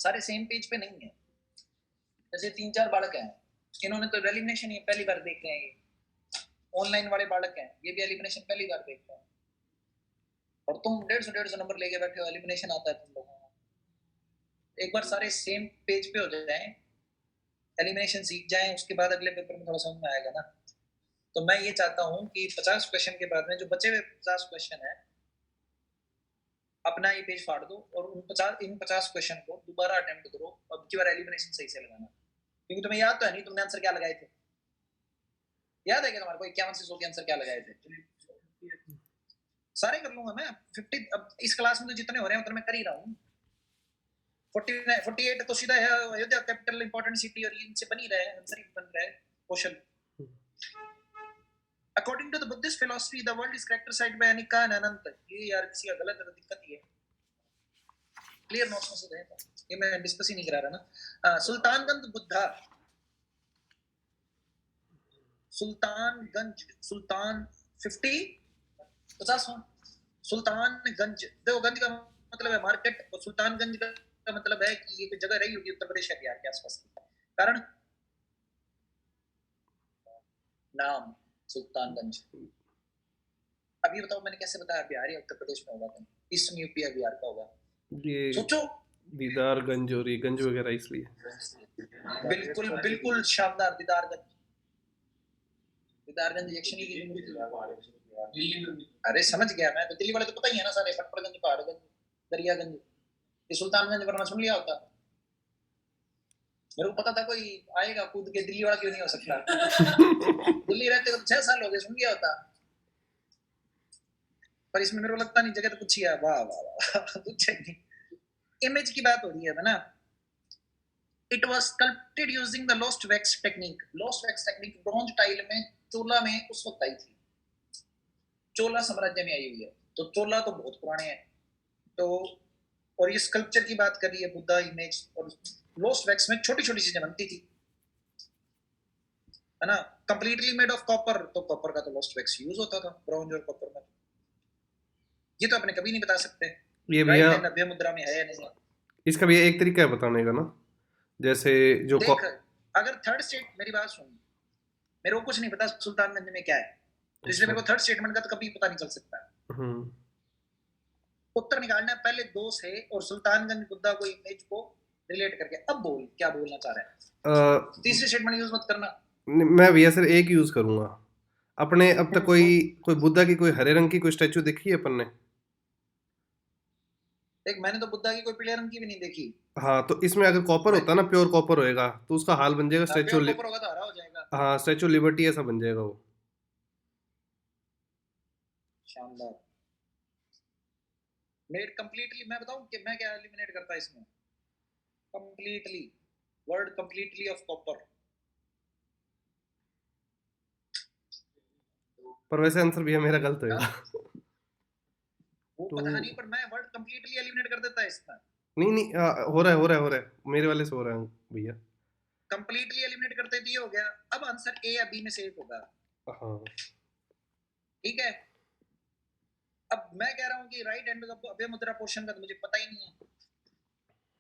सारे same page पे नहीं है। जैसे 3-4 बालक हैं, इन्होंने तो एलिमिनेशन ये पहली बार देख रहे हैं, ये ऑनलाइन वाले बालक हैं, ये भी एलिमिनेशन पहली बार देख रहे हैं, और तुम 150 नंबर लेके बैठे हो, एलिमिनेशन आता है तुम लोगों को। एक बार सारे सेम पेज पे हो जाएं, एलिमिनेशन सीख जाएं, उसके बाद अगले पेपर में थोड़ा समझ में आएगा ना। तो मैं ये चाहता हूं कि 50 क्वेश्चन के बाद में जो बचे हुए 50 क्वेश्चन है, अपना ये पेज फाड़ दो और इन 50 क्वेश्चन को दोबारा अटेम्प्ट करो। अब की बार एलिमिनेशन सही से लगाना, क्योंकि तुम्हें याद तो है नहीं तुमने आंसर क्या लगाए थे। याद है क्या तुम्हारे को 51 से 100 के आंसर क्या लगाए थे? सारे कर लूंगा मैं 50। अब इस क्लास में तो जितने हो रहे हैं उतने मैं कर ही रहा हूँ। 48 तो सीधा है, अयोध्या कैपिटल इंपॉर्टेंट सिटी, और इनसे बन ही रहा है, आंसर ही बन रहा है question. According to the Buddhist philosophy, the world is characterized by anicca and ananta. ये यार किसी का गलत है तो दिक्कत ही है। क्लियर नोट्स में से है, ये मैं डिस्कस ही नहीं करा रहा ना। सुल्तानगंज बुद्धा, सुल्तानगंज, सुल्तान 50 सुल्तानगंज, देखो गंज का मतलब है मार्केट, और सुल्तानगंज का मतलब है कि ये कोई जगह रही होगी उत्तर प्रदेश या बिहार के आसपास की। कारण नाम सुल्तानगंज। अब ये बताओ मैंने कैसे बताया बिहार या उत्तर प्रदेश में होगा? ईस्टर्न यूपी या बिहार का होगा? ये सोचो। दीदारगंज और ये गंज वगैरह इसलिए। बिल्कुल बिल्कुल शानदार, दीदारगंज। दीदारगंज जंक्शन ही, अरे समझ गया मैं, तो दिल्ली वाले तो पता ही है ना सारे, पटपरगंज, पहाड़गंज, दरियागंज। ये सुल्तानगंज वरना सुन लिया होता। मेरे को पता था कोई आएगा कूद के, दिल्ली वाला क्यों नहीं हो सकता। दिल्ली रहते तो 6 साल हो गए, सुन लिया होता। पर इसमें मेरे को लगता नहीं, जगह तो कुछ ही है। वाह वाह वाह, कुछ नहीं। इमेज की बात हो रही है ना। It was sculpted using the lost wax technique. Lost wax technique bronze tile में चोला में उस वक्त आई थी, चोला साम्राज्य में आई हुई है, तो चोला तो बहुत पुराने हैं। तो और ये स्कल्पचर की बात कर रही है बुद्धा इमेज, और लोस्ट वैक्स में छोटी छोटी चीजें बनती थी, है ना। कंप्लीटली मेड ऑफ कॉपर, तो कॉपर का तो लोस्ट वैक्स यूज होता था ब्रॉन्ज और कॉपर में। ये तो अपने कभी नहीं बता सकते ये राइट भैया है, नव्य मुद्रा में है या नहीं। इसका भी एक तरीका है बताने का ना, जैसे जो देख, अगर थर्ड स्टेट, मेरी बात सुन, मेरे को कुछ नहीं पता सुल्तानगंज में क्या है, तो इसलिए मेरे को थर्ड स्टेटमेंट का तो कभी पता नहीं चल सकता। उत्तर निकालना है पहले 2 से, और सुल्तानगंज बुद्धा को इमेज को रिलेट करके। अब बोल क्या बोलना चाह रहा है। तीसरी स्टेटमेंट यूज मत करना। मैं भैया सर एक यूज करूंगा। अपने अब तक कोई बुद्धा की कोई हरे रंग की कोई स्टैचू देखी है अपन ने? देख, मैंने तो बुद्धा की कोई पीले रंग की भी नहीं देखी। हाँ, तो इसमें अगर कॉपर होता ना, प्योर कॉपर होएगा, तो उसका हाल बन जाएगा स्टैचू। प्योर कॉपर होगा तो हरा हो जाएगा। हाँ, स्टैचू लिबर्टी ऐसा बन जाएगा वो। शानदार। मेड कंप्लीटली, मैं बताऊं कि मैं क्या एलिमिनेट करता इसमें? Completely, word completely off copper. पर वैसे आंसर भी है मेरा गलत होगा। वो तो पता नहीं, पर मैं वर्ड कंप्लीटली एलिमिनेट कर देता है इसमें। नहीं नहीं, हो रहा है मेरे वाले से हो रहा है भैया। कंप्लीटली एलिमिनेट करते दिए हो गया। अब आंसर ए या बी में से एक होगा। हाँ, ठीक है। अब मैं कह रहा हूं कि राइट हैंड अभय मुद्रा पोर्शन का तो मुझे पता ही नहीं है,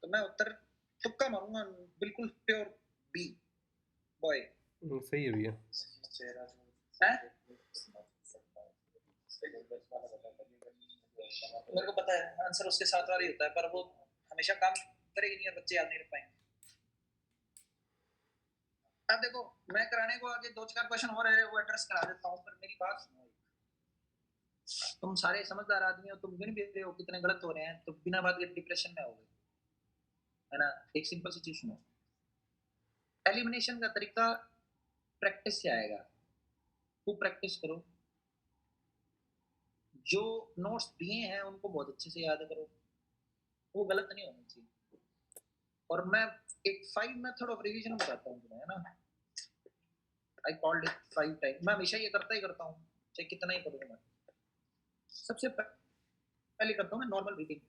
तो मैं उत्तर तुक्का मारूंगा, बिल्कुल प्योर बी बॉय। सही है भैया। मेरे को पता है आंसर उसके साथ वाला ही होता है, पर वो हमेशा काम करेगी नहीं और बच्चे याद नहीं रख पाएंगे। अब देखो, मैं कराने को आगे 2-4 क्वेश्चन हो रहे हैं, वो एड्रेस करा देता हूं, पर मेरी बात सुनो। तुम सारे समझदार आदमी हो, तुम गिन भी रहे हो कितने गलत हो रहे हैं, तो बिना बात के डिप्रेशन में होगे, है ना। एक सिंपल सी चीज सुनो, एलिमिनेशन का तरीका प्रैक्टिस से आएगा। खूब प्रैक्टिस करो, जो नोट्स दिए हैं उनको बहुत अच्छे से याद करो, वो गलत नहीं होना चाहिए। और मैं एक 5 मेथड ऑफ रिवीजन बताता हूँ तुम्हें, है ना। I called it 5 time. मैं हमेशा ये करता ही करता हूँ, चाहे कितना ही पढ़ूं मैं। सबसे पहले करता हूँ मैं नॉर्मल रीडिंग।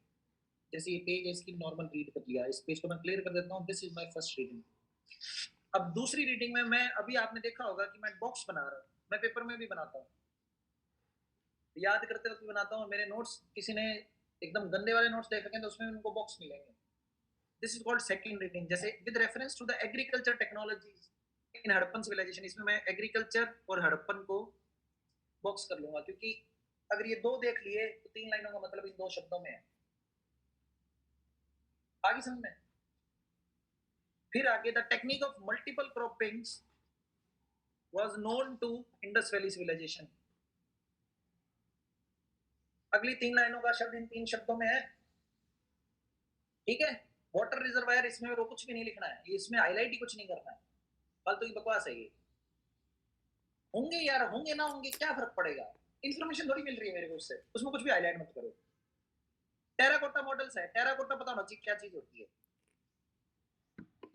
जैसे ये पेज है, इसकी नॉर्मल रीड कर लिया, इस पेज को मैं क्लियर कर देता हूँ, this is my first reading. अब दूसरी रीडिंग में मैं, अभी आपने देखा होगा कि मैं बॉक्स बना रहा हूँ, मैं पेपर में भी बनाता हूँ, याद करते वक्त बनाता हूँ। मेरे नोट्स किसी ने एकदम गंदे वाले नोट्स देख रखे हैं तो उसमें उनको बॉक्स मिलेंगे, this is called second reading. जैसे with reference to the agriculture technologies in Harappan civilization, इसमें मैं एग्रीकल्चर और हड़प्पन को बॉक्स कर लूंगा, क्योंकि अगर ये दो देख लिए तो 3 लाइनों का मतलब इन 2 शब्दों में है। आगे समझ में। फिर आगे, the technique of multiple croppings was known to Indus Valley civilization। अगली 3 लाइनों का शब्द इन 3 शब्दों में है, ठीक है। वाटर रिजर्वायर, इसमें वो कुछ भी नहीं लिखना है, इसमें हाईलाइट ही कुछ नहीं करना है, फालतू की बकवास है ये। होंगे यार, होंगे ना होंगे क्या फर्क पड़ेगा, इंफॉर्मेशन थोड़ी मिल रही है मेरे को उससे, उसमें कुछ भी हाईलाइट मत करो। टेराकोटा मॉडल्स है, टेराकोटा पता होना चाहिए क्या चीज होती है।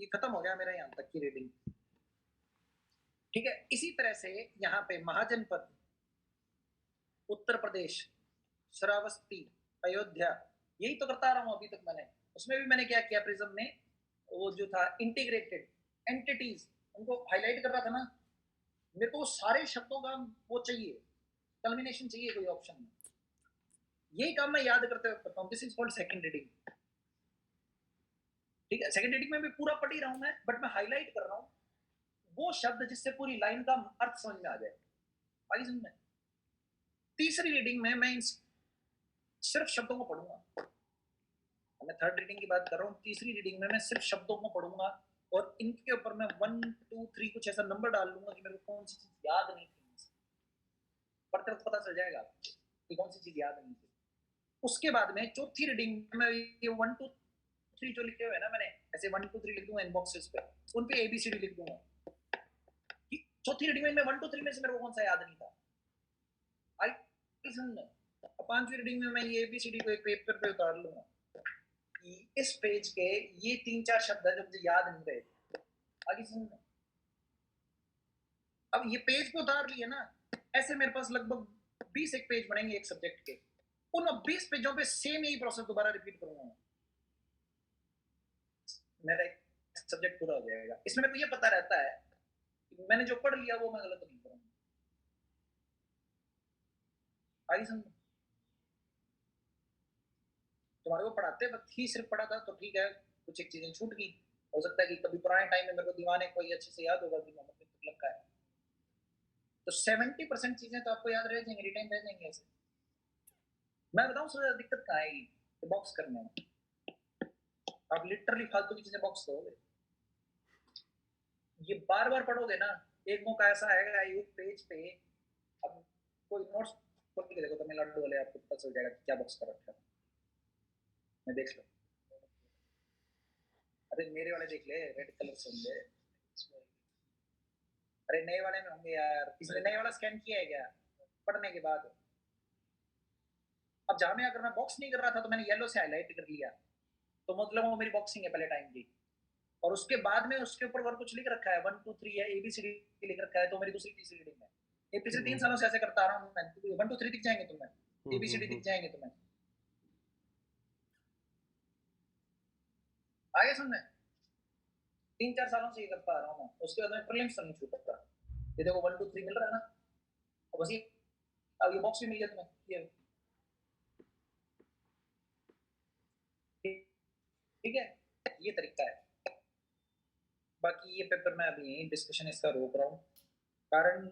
ये खत्म हो गया मेरा यहाँ तक की रीडिंग, ठीक है। इसी तरह से यहाँ पे महाजनपद, उत्तर प्रदेश, श्रावस्ती, अयोध्या, यही तो करता रहा हूं अभी तक मैंने। उसमें भी मैंने क्या किया, प्रिज्म में वो जो था इंटीग्रेटेड एंटिटीज, उनको हाईलाइट कर रहा था ना। मेरे को सारे शब्दों का वो चाहिए, कल्मिनेशन चाहिए कोई ऑप्शन में। यही काम मैं याद करते हुए करता हूँ। This is called second reading, ठीक है। सेकंड रीडिंग में भी पूरा पढ़ ही रहा हूं मैं, बट मैं हाईलाइट कर रहा हूँ वो शब्द जिससे पूरी लाइन का अर्थ समझ में आ जाए। आगे समझ में। तीसरी रीडिंग में मैं सिर्फ शब्दों को पढ़ूंगा। मैं थर्ड रीडिंग की बात कर रहा हूँ, तीसरी रीडिंग में मैं सिर्फ शब्दों को पढ़ूंगा और इनके ऊपर मैं 1 2 3 कुछ ऐसा नंबर डाल लूंगा कि मेरे को कौन सी चीज याद नहीं थी, पढ़ते वक्त पता चल जाएगा कि कौन सी चीज याद नहीं थी। उसके बाद में चौथी रीडिंग में ये 1 2 3 जो लिखे हुए हैं ना मैंने, ऐसे 1 2 3 लिख दूंगा इनबॉक्सेस पे, उन पे ABCD लिख दूंगा। चौथी रीडिंग में 1 2 3 में से मेरे को कौन सा याद नहीं था। आई समझ। पांचवी रीडिंग में मैं ये ABCD को एक पेपर पे उतार लूंगा, इस पेज के ये 3 4 शब्द है जो मुझे याद नहीं रहे। आगे समझना। अब ये पेज को उतार लिए ना, ऐसे मेरे पास लगभग 20 एक पेज बनेंगे एक सब्जेक्ट के। उन 20 पेजों पे सेम यही प्रोसेस दोबारा रिपीट करूंगा, मेरा एक सब्जेक्ट पूरा हो जाएगा। इसमें मेरे को ये पता रहता है कि मैंने जो पढ़ लिया वो मैं गलत नहीं करूंगा। आगे समझो। तुम्हारे को पढ़ाते वक्त ही सिर्फ पढ़ा था तो ठीक है, कुछ एक चीजें छूट गई। हो सकता है कि कभी पुराने टाइम में मेरे को दीवाने कोई अच्छे से याद होगा कि मोहम्मद बिन तुगलक का है, तो 70% चीजें तो आपको याद रह जाएंगी, रिटेन रह जाएंगे ऐसे। मैं बताऊं सबसे ज्यादा दिक्कत कहाँ आएगी बॉक्स करने में। आप लिटरली फालतू की चीजें बॉक्स करोगे, ये बार बार पढ़ोगे ना, एक मौका ऐसा आएगा एक पेज पे, अब कोई नोट्स खोल के देखो तमिलनाडु वाले, आपको पता चल जाएगा क्या बॉक्स कर रखा है। मैं देख लो, अरे मेरे वाले देख ले, रेड कलर से होंगे। अरे नए वाले में होंगे यार, इसने नए वाला स्कैन किया है क्या पढ़ने के बाद। अब जहां में अगर मैं बॉक्स नहीं कर रहा था तो मैंने येलो से हाईलाइट कर लिया, तो मतलब वो मेरी बॉक्सिंग है पहले टाइम की। और उसके बाद में उसके ऊपर और कुछ लिख रखा है 1 2 3 है, ABCD लिख रखा है, तो मेरी दूसरी तीसरी रीडिंग है। ये पिछले 3 सालों से ऐसे करता आ रहा हूँ मैं। 1 2 3 दिख जाएंगे तुम्हें, ABCD दिख जाएंगे तुम्हें। आगे समझ। 3 4 सालों से ये करता आ रहा हूँ मैं। उसके बाद में प्रीलिम्स नहीं छूटा था। ये देखो 1 2 3 मिल रहा है ना, अब बस ये, अब ये बॉक्स भी मिल गया तुम्हें ये, ठीक है। ये तरीका है। बाकी ये पेपर मैं अभी यही डिस्कशन इसका रोक रहा हूँ, कारण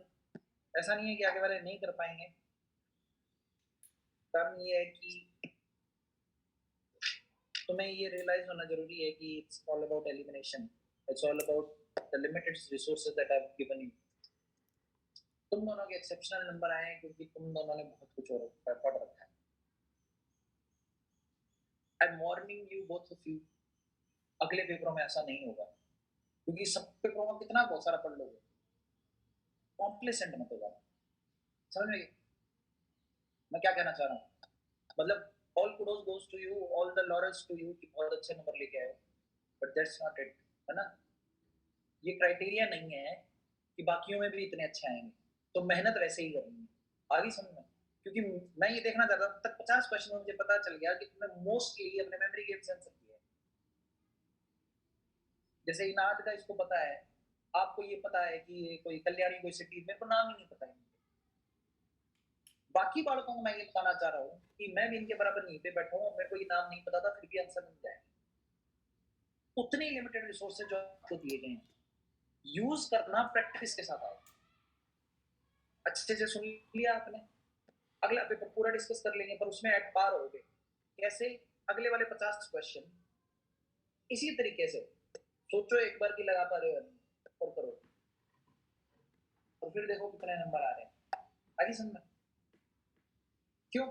ऐसा नहीं है कि आगे वाले नहीं कर पाएंगे। कारण ये है कि तुम्हें ये रियलाइज होना जरूरी है कि it's all about elimination, it's all about the limited resources that I have given you. तुम दोनों के एक्सेप्शनल नंबर आए हैं क्योंकि तुम दोनों ने बहुत कुछ और पढ़ रखा है। I am warning you both of you, अगले पेपरों में ऐसा नहीं होगा, क्योंकि सब पेपरों में कितना बहुत सारा पढ़ लोगे, कॉम्प्लेसेंट मत होगा। समझ में मैं क्या कहना चाह रहा हूँ? मतलब all kudos goes to you, all the laurels to you कि बहुत अच्छे नंबर लेके आए, बट दैट्स नॉट इट, है ना। ये क्राइटेरिया नहीं है कि बाकियों में भी इतने अच्छे आएंगे, तो मेहनत वैसे ही करनी है। आगे समझना, क्योंकि मैं ये देखना चाहता हूँ तक 50 क्वेश्चन मुझे पता चल गया कि तुमने मोस्टली अपने मेमोरी गेम से आंसर किया है। जैसे इनाद का इसको पता है, आपको ये पता है कि ये कोई कल्याणी कोई सिटी, मेरे को नाम ही नहीं पता है। बाकी बालकों को मैं ये बताना चाह रहा हूँ कि मैं भी इनके बराबर नहीं पे बैठा हूँ, मेरे को ये नाम नहीं पता था, फिर भी आंसर मिल जाए। उतने लिमिटेड रिसोर्सेज जो आपको दिए गए हैं, यूज करना प्रैक्टिस के साथ आओ। अच्छे से सुन लिया आपने, अगला पेपर पूरा डिस्कस कर लेंगे, पर उसमें एट पार हो गए। कैसे? अगले वाले 50 क्वेश्चन इसी तरीके से सोचो, एक बार की लगा पा रहे हो और करो, और फिर देखो कितने नंबर आ रहे हैं। आगे समझना क्यों?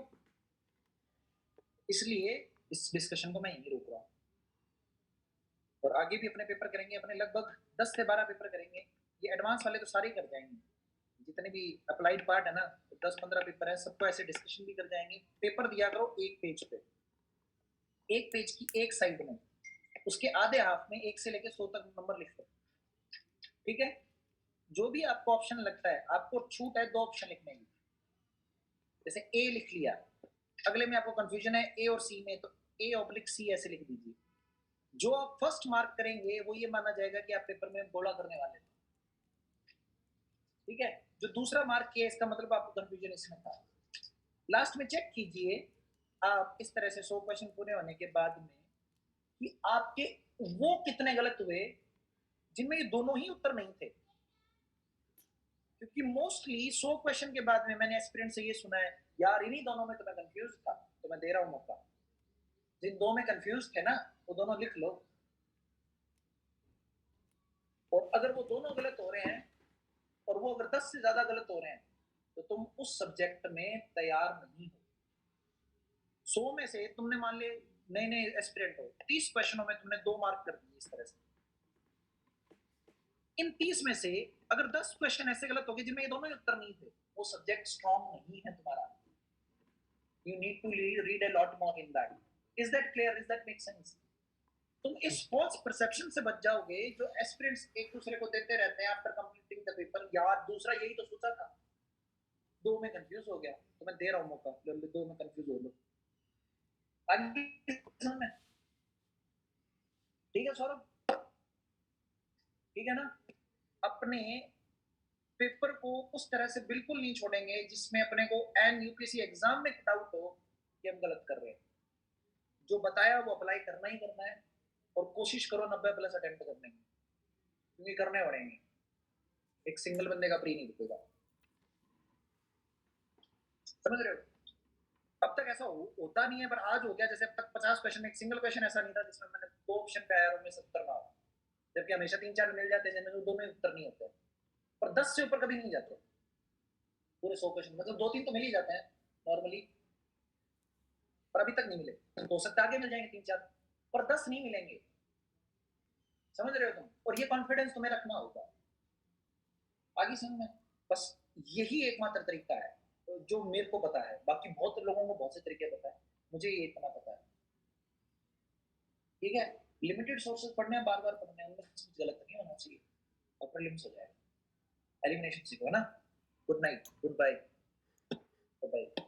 इसलिए इस डिस्कशन को मैं यहीं रोक रहा हूँ, और आगे भी अपने पेपर करेंगे, अपने लगभग 10 से 12 पेपर करेंगे। ये एडवांस वाले तो सारे कर जाएंगे, जितने भी अप्लाइड पार्ट है ना, 10-15 पेपर है, सबको ऐसे डिस्कशन भी कर जाएंगे। पेपर दिया करो एक पेज पे, एक पेज की एक साइड में, उसके आधे हाफ में 1 से लेकर 100 तक नंबर लिख लो, ठीक है? जो भी आपको ऑप्शन लगता है, आपको छूट है 2 ऑप्शन लिखने की। जैसे ए लिख लिया, अगले में आपको कंफ्यूजन है ए और सी में, तो A/C ऐसे लिख दीजिए। जो आप फर्स्ट मार्क करेंगे वो ये माना जाएगा कि आप पेपर में बोला करने वाले थे, ठीक है? जो दूसरा मार्क किया, इसका मतलब आपको कंफ्यूजन इसमें था। लास्ट में चेक कीजिए आप इस तरह से 100 क्वेश्चन पूरे होने के बाद में कि आपके वो कितने गलत हुए जिनमें ये दोनों ही उत्तर नहीं थे। क्योंकि मोस्टली 100 क्वेश्चन के बाद में मैंने एस्पिरेंट से ये सुना है, यार इन्हीं दोनों में तो मैं कंफ्यूज था, तो मैं दे रहा हूं मौका। जिन दो में कंफ्यूज थे ना, वो दोनों लिख लो, और अगर वो दोनों गलत हो रहे हैं और वो अगर 10 से ज्यादा गलत हो रहे हैं, तो तुम उस सब्जेक्ट में तैयार नहीं हो। 100 में से तुमने मान ले नए नए एस्पिरेंट हो, 30 क्वेश्चनों में तुमने 2 मार्क कर दिए इस तरह से। इन 30 में से अगर 10 क्वेश्चन ऐसे गलत हो गए जिनमें ये दोनों ही उत्तर नहीं थे, वो सब्जेक्ट स्ट्रांग नहीं है तुम्हारा। You need to read a lot more in that. Is that clear? Is that make sense? तुम इस false perception से बच जाओगे जो एस्पिरेंट्स एक दूसरे को देते रहते हैं आफ्टर कंप्लीटिंग द पेपर, यार दूसरा यही तो सोचा था, 2 में कंफ्यूज हो गया, तो मैं दे रहा हूं मौका, लो 2 में कंफ्यूज हो लो। आगे समझ में? ठीक है सौरभ? ठीक है ना? अपने पेपर को उस तरह से बिल्कुल नहीं छोड़ेंगे जिसमें अपने को एन यूपीएससी एग्जाम में डाउट हो कि हम गलत कर रहे हैं। जो बताया वो अप्लाई करना ही करना है, और कोशिश करो 90+ अटेम्प्ट करने की, क्योंकि करने पड़ेंगे, एक सिंगल बंदे का प्री नहीं रुकेगा। समझ रहे हो? अब तक ऐसा होता नहीं है, पर आज हो गया। जैसे अब तक 50 क्वेश्चन में एक सिंगल क्वेश्चन ऐसा नहीं था जिसमें मैंने 2 ऑप्शन पे आया और उनमें से उत्तर ना हो, जबकि हमेशा 3-4 मिल जाते हैं जिनमें 2 में उत्तर नहीं होते, पर 10 से ऊपर कभी नहीं जाते पूरे 100 क्वेश्चन। मतलब 2-3 तो मिल ही जाते हैं नॉर्मली, पर अभी तक नहीं मिले। हो सकता है आगे मिल जाएंगे 3-4, पर 10 नहीं मिलेंगे। समझ रहे हो तुम? और ये कॉन्फिडेंस तुम्हें रखना होगा। आगे समझ में? बस यही एकमात्र तरीका है जो मेरे को पता है। बाकी बहुत लोगों को बहुत से तरीके पता है, मुझे ये इतना पता है, ठीक है? लिमिटेड सोर्सेज पढ़ने हैं, बार बार पढ़ने हैं, उनमें कुछ गलत नहीं होना चाहिए, और प्रीलिम्स हो जाएगा। एलिमिनेशन सीखो, है ना? Good night, good bye, bye.